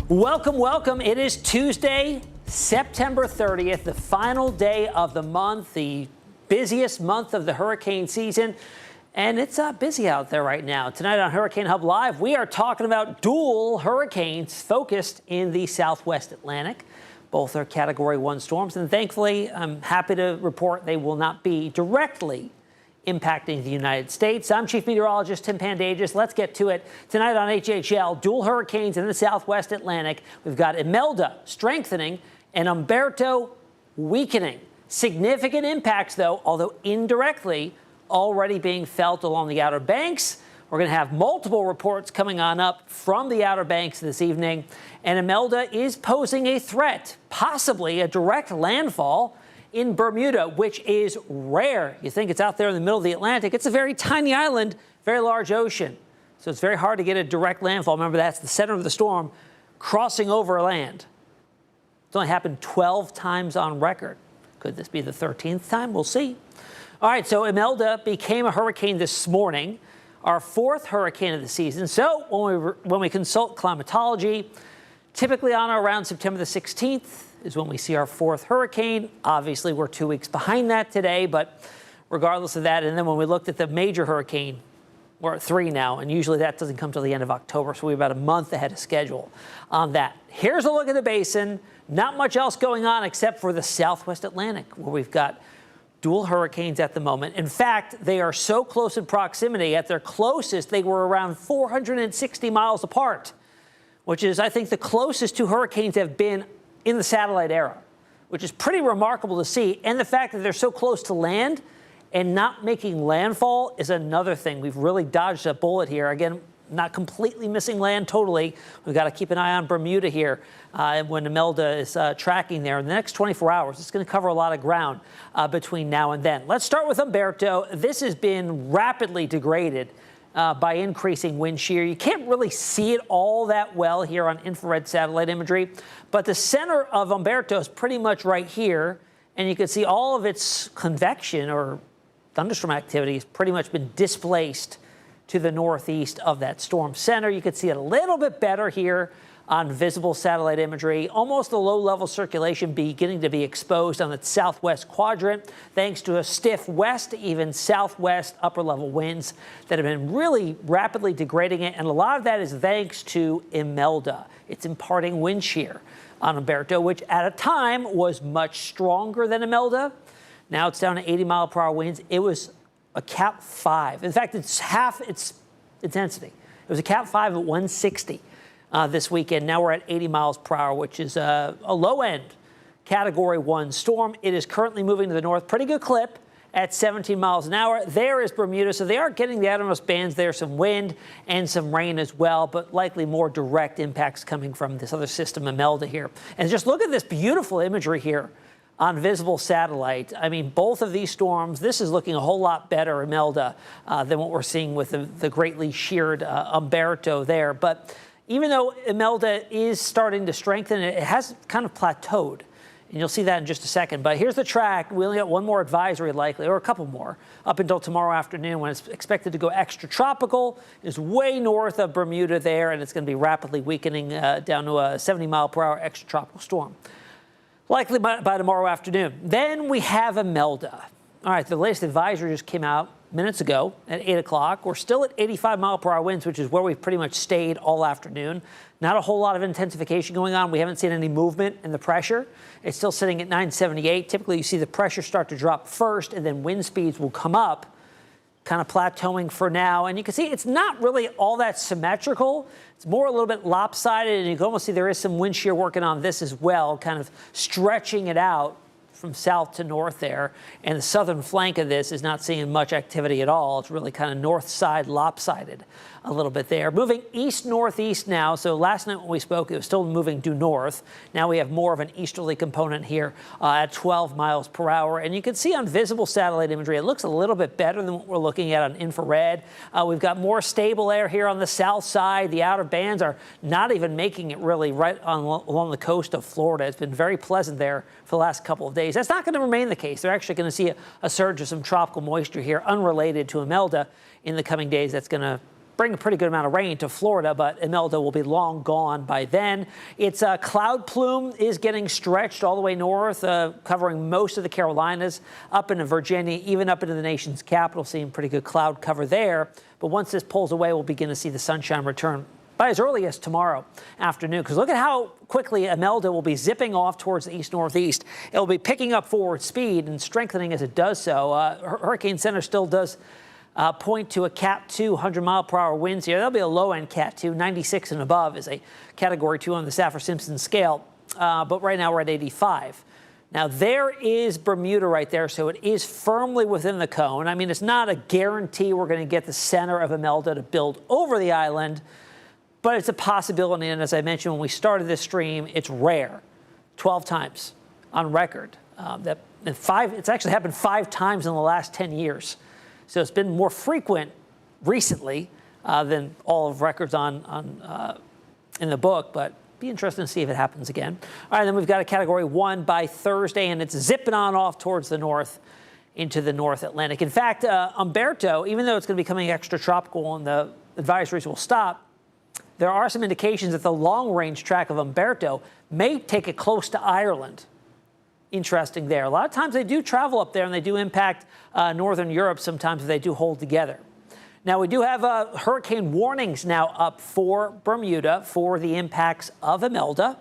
Welcome, welcome. It is Tuesday, September 30th, the final day of the month, the busiest month of the hurricane season. And it's busy out there right now. Tonight on Hurricane Hub Live, we are talking about dual hurricanes focused in the Southwest Atlantic. Both are Category 1 storms, and thankfully, I'm happy to report they will not be directly impacting the United States. I'm Chief Meteorologist Tim Pandages. Let's get to it. Tonight on HHL, dual hurricanes in the Southwest Atlantic. We've got Imelda strengthening and Humberto weakening. Significant impacts, though, although indirectly already being felt along the Outer Banks. We're going to have multiple reports coming on up from the Outer Banks this evening. And Imelda is posing a threat, possibly a direct landfall in Bermuda, which is rare. You think it's out there in the middle of the Atlantic. It's a very tiny island, very large ocean. So it's very hard to get a direct landfall. Remember, that's the center of the storm crossing over land. It's only happened 12 times on record. Could this be the 13th time? We'll see. All right, so Imelda became a hurricane this morning, our fourth hurricane of the season. So when we consult climatology, typically on or around September the 16th is when we see our fourth hurricane. Obviously, we're 2 weeks behind that today, but regardless of that, and then when we looked at the major hurricane, we're at 3 now, and usually that doesn't come till the end of October, so we're about a month ahead of schedule on that. Here's a look at the basin. Not much else going on except for the Southwest Atlantic, where we've got dual hurricanes at the moment. In fact, they are so close in proximity. At their closest, they were around 460 miles apart, which is, I think, the closest two hurricanes have been in the satellite era, which is pretty remarkable to see. And the fact that they're so close to land and not making landfall is another thing. We've really dodged a bullet here. Again, not completely missing land totally. We've got to keep an eye on Bermuda here when Imelda is tracking there. In the next 24 hours, it's going to cover a lot of ground between now and then. Let's start with Humberto. This has been rapidly degraded by increasing wind shear. You can't really see it all that well here on infrared satellite imagery, but the center of Humberto is pretty much right here, and you can see all of its convection or thunderstorm activity has pretty much been displaced to the northeast of that storm center. You can see it a little bit better here on visible satellite imagery. Almost a low-level circulation beginning to be exposed on the southwest quadrant, thanks to a stiff west, even southwest upper-level winds that have been really rapidly degrading it. And a lot of that is thanks to Imelda. It's imparting wind shear on Humberto, which at a time was much stronger than Imelda. Now it's down to 80-mile-per-hour winds. It was a Cat 5. In fact, it's half its intensity. It was a Cat 5 at 160 this weekend. Now we're at 80 miles per hour, which is a low-end Category 1 storm. It is currently moving to the north. Pretty good clip at 17 miles an hour. There is Bermuda, so they are getting the outermost bands there, some wind and some rain as well, but likely more direct impacts coming from this other system, Imelda here. And just look at this beautiful imagery here on visible satellite. I mean, both of these storms, this is looking a whole lot better, Imelda, than what we're seeing with the greatly sheared Humberto there. But even though Imelda is starting to strengthen, it has kind of plateaued. And you'll see that in just a second. But here's the track. We only got one more advisory likely, or a couple more, up until tomorrow afternoon when it's expected to go extra tropical. It's way north of Bermuda there, and it's going to be rapidly weakening down to a 70-mile-per-hour extra tropical storm, likely by tomorrow afternoon. Then we have Imelda. All right, the latest advisory just came out minutes ago at 8 o'clock. We're still at 85-mile-per-hour winds, which is where we've pretty much stayed all afternoon. Not a whole lot of intensification going on. We haven't seen any movement in the pressure. It's still sitting at 978. Typically, you see the pressure start to drop first, and then wind speeds will come up, kind of plateauing for now. And you can see it's not really all that symmetrical. It's more a little bit lopsided, and you can almost see there is some wind shear working on this as well, kind of stretching it out from south to north there. And the southern flank of this is not seeing much activity at all. It's really kind of north side lopsided a little bit there. Moving east-northeast now. So last night when we spoke, it was still moving due north. Now we have more of an easterly component here at 12 miles per hour. And you can see on visible satellite imagery, it looks a little bit better than what we're looking at on infrared. We've got more stable air here on the south side. The outer bands are not even making it really right along the coast of Florida. It's been very pleasant there for the last couple of days. That's not going to remain the case. They're actually going to see a surge of some tropical moisture here unrelated to Imelda in the coming days. That's going to bring a pretty good amount of rain to Florida, but Imelda will be long gone by then. Its cloud plume is getting stretched all the way north, covering most of the Carolinas, up into Virginia, even up into the nation's capital, seeing pretty good cloud cover there. But once this pulls away, we'll begin to see the sunshine return by as early as tomorrow afternoon. Because look at how quickly Imelda will be zipping off towards the east-northeast. It'll be picking up forward speed and strengthening as it does so. Hurricane Center still does point to a Cat 2 100-mile-per-hour winds here. There'll be a low-end Cat 2. 96 and above is a Category 2 on the Saffir-Simpson scale. But right now we're at 85. Now, there is Bermuda right there, so it is firmly within the cone. I mean, it's not a guarantee we're going to get the center of Imelda to build over the island, but it's a possibility. And as I mentioned when we started this stream, it's rare. 12 times on record. It's actually happened 5 times in the last 10 years. So it's been more frequent recently than all of records in the book, but be interesting to see if it happens again. All right, then we've got a Category 1 by Thursday, and it's zipping on off towards the north into the North Atlantic. In fact, Humberto, even though it's going to be becoming extratropical and the advisories will stop, there are some indications that the long-range track of Humberto may take it close to Ireland. Interesting there. A lot of times they do travel up there and they do impact northern Europe. Sometimes they do hold together. Now, we do have hurricane warnings now up for Bermuda for the impacts of Imelda.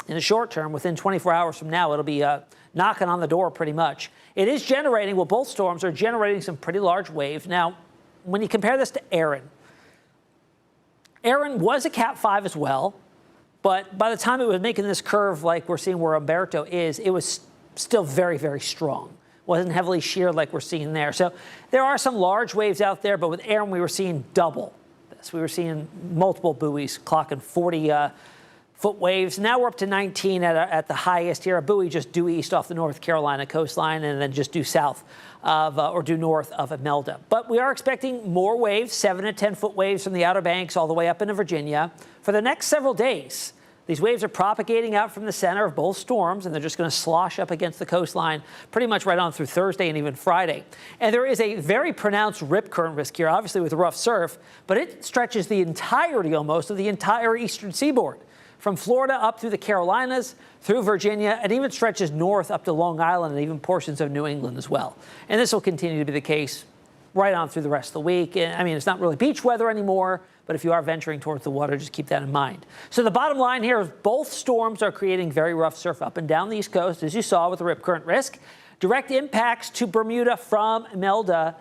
In the short term, within 24 hours from now, it'll be knocking on the door pretty much. It is generating, well, both storms are generating some pretty large waves. Now, when you compare this to Erin was a Cat 5 as well, but by the time it was making this curve like we're seeing where Humberto is, it was still very, very strong. Wasn't heavily sheared like we're seeing there. So there are some large waves out there, but with Erin, we were seeing double this. We were seeing multiple buoys clocking 40-foot waves. Now we're up to 19 at the highest here. A buoy just due east off the North Carolina coastline and then just due south of, or due north of Imelda. But we are expecting more waves, 7 to 10-foot waves from the Outer Banks all the way up into Virginia. For the next several days, these waves are propagating out from the center of both storms, and they're just going to slosh up against the coastline pretty much right on through Thursday and even Friday. And there is a very pronounced rip current risk here, obviously with rough surf, but it stretches the entirety almost of the entire eastern seaboard, from Florida up through the Carolinas, through Virginia, and even stretches north up to Long Island and even portions of New England as well. And this will continue to be the case right on through the rest of the week. I mean, it's not really beach weather anymore, but if you are venturing towards the water, just keep that in mind. So the bottom line here is both storms are creating very rough surf up and down the East Coast, as you saw with the rip current risk. Direct impacts to Bermuda from Imelda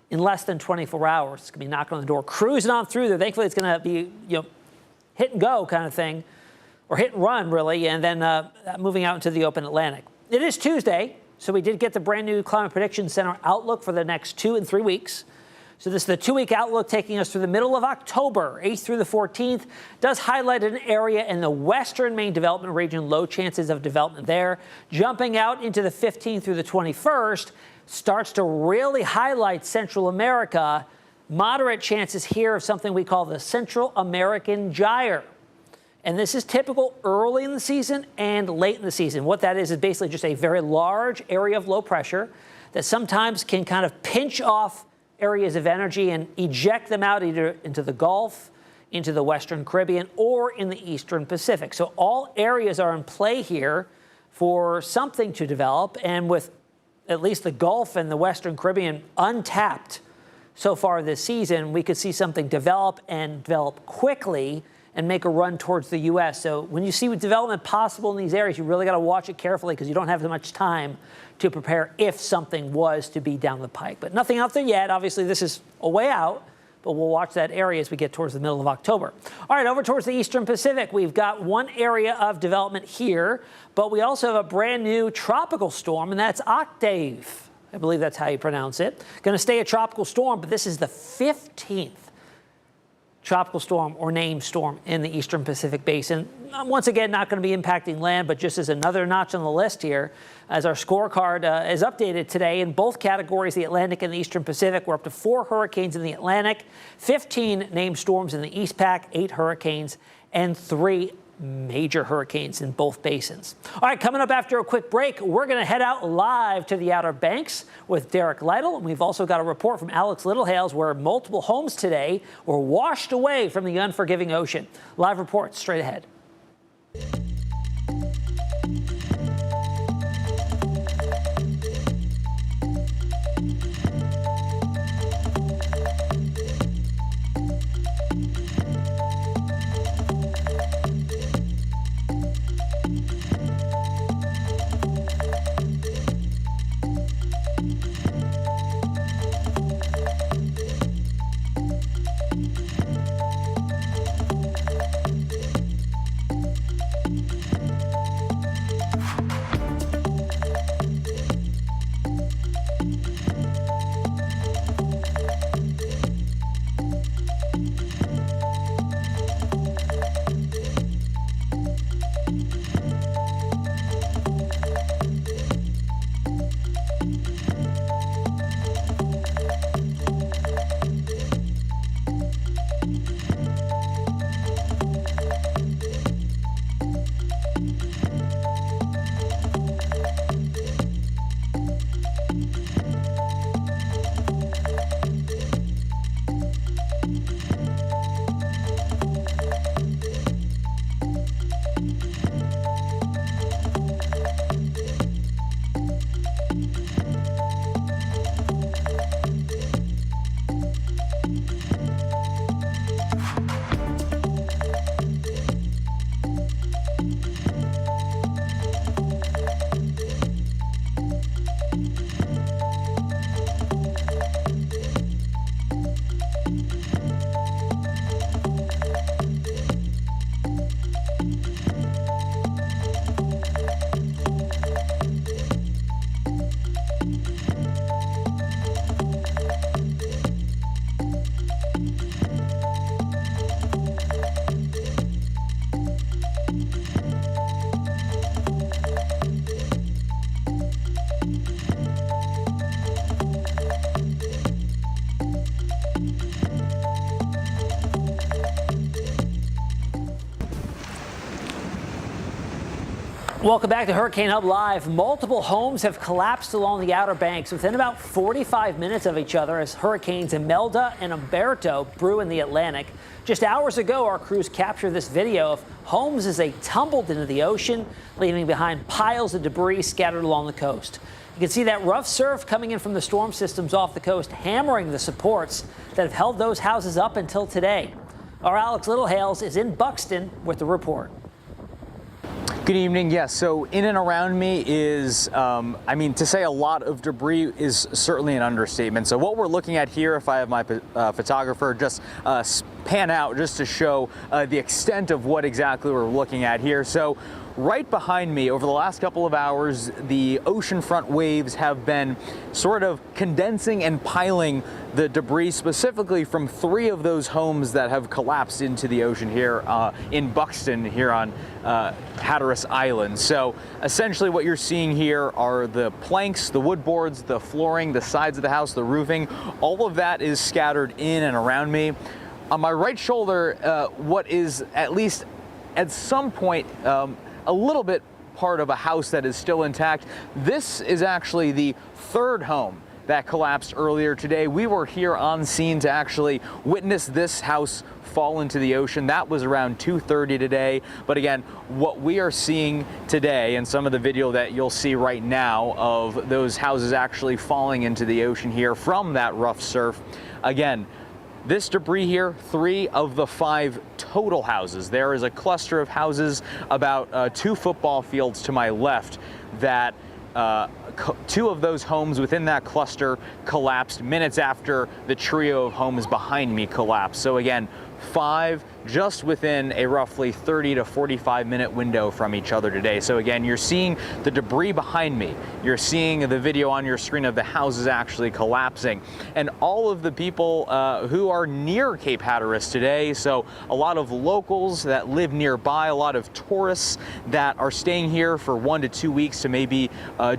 in less than 24 hours. It's going to be knocking on the door, cruising on through there. Thankfully, it's going to be, hit and go kind of thing, or hit and run, really, and then moving out into the open Atlantic. It is Tuesday, so we did get the brand new Climate Prediction Center outlook for the next 2 and 3 weeks. So this is the 2-week outlook taking us through the middle of October, 8th through the 14th. Does highlight an area in the western Maine development region, low chances of development there. Jumping out into the 15th through the 21st, starts to really highlight Central America. Moderate chances here of something we call the Central American gyre. And this is typical early in the season and late in the season. What that is basically just a very large area of low pressure that sometimes can kind of pinch off areas of energy and eject them out either into the Gulf, into the Western Caribbean, or in the Eastern Pacific. So all areas are in play here for something to develop, and with at least the Gulf and the Western Caribbean untapped so far this season, we could see something develop and develop quickly and make a run towards the U.S. So when you see development possible in these areas, you really got to watch it carefully because you don't have that much time to prepare if something was to be down the pike. But nothing out there yet. Obviously, this is a way out, but we'll watch that area as we get towards the middle of October. All right, over towards the Eastern Pacific, we've got one area of development here, but we also have a brand new tropical storm, and that's Octave. I believe that's how you pronounce it. Going to stay a tropical storm, but this is the 15th tropical storm or named storm in the Eastern Pacific Basin. Once again, not going to be impacting land, but just as another notch on the list here, as our scorecard is updated today in both categories, the Atlantic and the Eastern Pacific. We're up to 4 hurricanes in the Atlantic, 15 named storms in the East Pac, 8 hurricanes, and 3 major hurricanes in both basins. All right, coming up after a quick break, we're going to head out live to the Outer Banks with Derek Lytle. And we've also got a report from Alex Littlehales where multiple homes today were washed away from the unforgiving ocean. Live reports straight ahead. Welcome back to Hurricane Hub Live. Multiple homes have collapsed along the Outer Banks within about 45 minutes of each other as hurricanes Imelda and Humberto brew in the Atlantic. Just hours ago, our crews captured this video of homes as they tumbled into the ocean, leaving behind piles of debris scattered along the coast. You can see that rough surf coming in from the storm systems off the coast, hammering the supports that have held those houses up until today. Our Alex Littlehales is in Buxton with the report. Good evening. Yes, so in and around me is, to say a lot of debris is certainly an understatement. So what we're looking at here, if I have my photographer just pan out just to show the extent of what exactly we're looking at here. So right behind me, over the last couple of hours, the oceanfront waves have been sort of condensing and piling the debris specifically from 3 of those homes that have collapsed into the ocean here in Buxton here on Hatteras Island. So essentially what you're seeing here are the planks, the wood boards, the flooring, the sides of the house, the roofing. All of that is scattered in and around me. On my right shoulder, what is at least at some point a little bit part of a house that is still intact. This is actually the 3rd home that collapsed earlier today. We were here on scene to actually witness this house fall into the ocean. That was around 2:30 today. But again, what we are seeing today and some of the video that you'll see right now of those houses actually falling into the ocean here from that rough surf. Again, this debris here, 3 of the 5 total houses. There is a cluster of houses about 2 football fields to my left that 2 of those homes within that cluster collapsed minutes after the trio of homes behind me collapsed. So again, 5 just within a roughly 30 to 45 minute window from each other today. So again, you're seeing the debris behind me. You're seeing the video on your screen of the houses actually collapsing. And all of the people who are near Cape Hatteras today, so a lot of locals that live nearby, a lot of tourists that are staying here for 1 to 2 weeks to maybe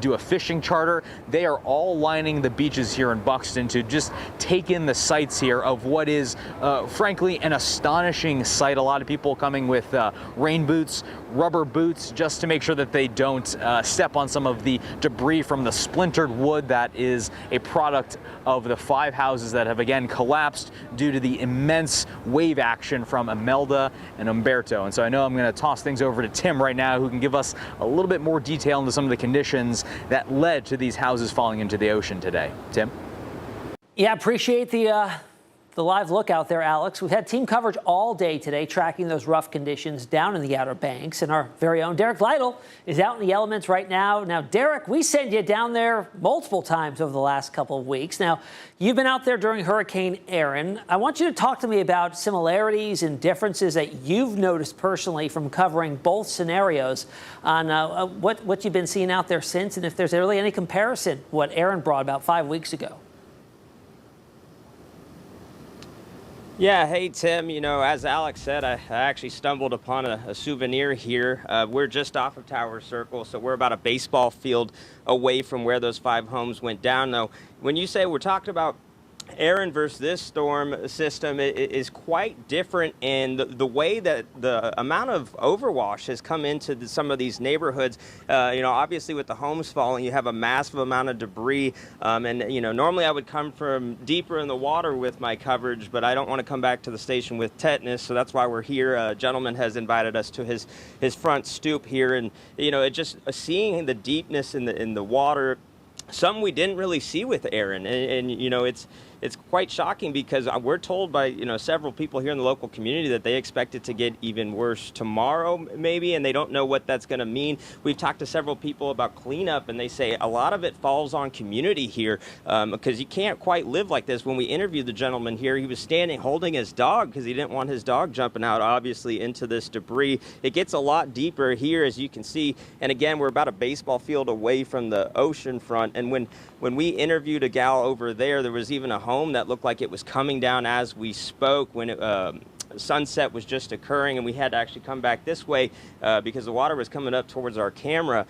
do a fishing charter, they are all lining the beaches here in Buxton to just take in the sights here of what is frankly an astonishing challenging sight. A lot of people coming with rain boots, rubber boots, just to make sure that they don't step on some of the debris from the splintered wood that is a product of the 5 houses that have again collapsed due to the immense wave action from Imelda and Humberto. And so I know I'm going to toss things over to Tim right now, who can give us a little bit more detail into some of the conditions that led to these houses falling into the ocean today. Tim? Yeah, appreciate the live look out there, Alex. We've had team coverage all day today tracking those rough conditions down in the Outer Banks, and our very own Derek Lytle is out in the elements right now. Now, Derek, we sent you down there multiple times over the last couple of weeks. Now, you've been out there during Hurricane Erin. I want you to talk to me about similarities and differences that you've noticed personally from covering both scenarios on what you've been seeing out there since, and if there's really any comparison what Erin brought about 5 weeks ago. Yeah, hey Tim, you know, as Alex said, I actually stumbled upon a souvenir here. We're just off of Tower Circle, so we're about a baseball field away from where those 5 homes went down. Now, when you say we're talking about Erin versus this storm system, is quite different in the way that the amount of overwash has come into some of these neighborhoods. You know, obviously with the homes falling, you have a massive amount of debris. And, you know, normally I would come from deeper in the water with my coverage, but I don't want to come back to the station with tetanus. So that's why we're here. A gentleman has invited us to his front stoop here. And, you know, it just seeing the deepness in the water, some we didn't really see with Erin. And you know, it's quite shocking because we're told by, you know, several people here in the local community that they expect it to get even worse tomorrow maybe, and they don't know what that's going to mean. We've talked to several people about cleanup, and they say a lot of it falls on community here because you can't quite live like this. When we interviewed the gentleman here, he was standing holding his dog because he didn't want his dog jumping out, obviously, into this debris. It gets a lot deeper here, as you can see, and again, we're about a baseball field away from the ocean front. And when we interviewed a gal over there, there was even a home that looked like it was coming down as we spoke when sunset was just occurring, and we had to actually come back this way because the water was coming up towards our camera.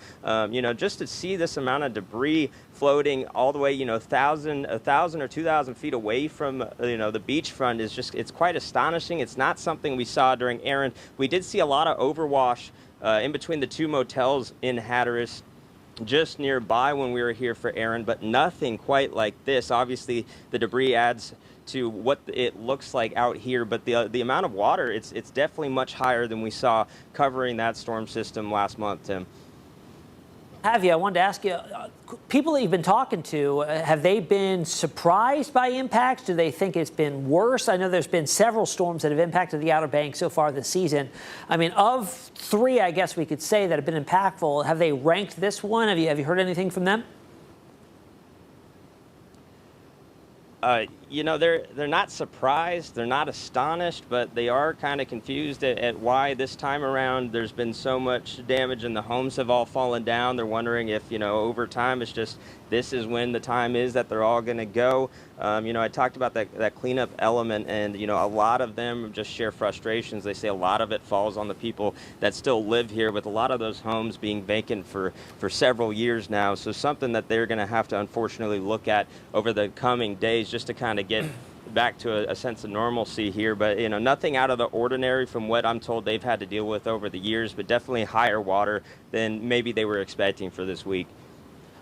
You know, just to see this amount of debris floating all the way, you know, 1,000 or 2,000 feet away from, you know, the beachfront is just, it's quite astonishing. It's not something we saw during Erin. We did see a lot of overwash in between the 2 motels in Hatteras just nearby when we were here for Erin, but nothing quite like this. Obviously, the debris adds to what it looks like out here, but the amount of water, it's definitely much higher than we saw covering that storm system last month, Tim. Have you? I wanted to ask you, people that you've been talking to, have they been surprised by impacts? Do they think it's been worse? I know there's been several storms that have impacted the Outer Banks so far this season. I mean, of 3, I guess we could say that have been impactful. Have they ranked this one? Have you heard anything from them? You know, they're not surprised, they're not astonished, but they are kind of confused at why this time around there's been so much damage and the homes have all fallen down. They're wondering if, you know, over time it's just this is when the time is that they're all going to go. You know, I talked about that cleanup element, and, you know, a lot of them just share frustrations. They say a lot of it falls on the people that still live here, with a lot of those homes being vacant for several years now. So something that they're going to have to unfortunately look at over the coming days just to kind of get back to a sense of normalcy here. But, you know, nothing out of the ordinary from what I'm told they've had to deal with over the years, but definitely higher water than maybe they were expecting for this week.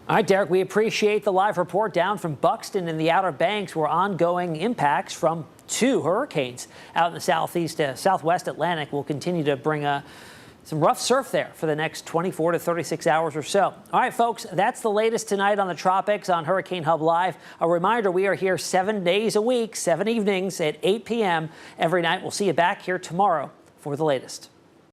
All right, Derek, we appreciate the live report down from Buxton in the Outer Banks, where ongoing impacts from 2 hurricanes out in the southwest Atlantic will continue to bring some rough surf there for the next 24 to 36 hours or so. All right, folks, that's the latest tonight on the tropics on Hurricane Hub Live. A reminder, we are here 7 days a week, 7 evenings at 8 p.m. every night. We'll see you back here tomorrow for the latest.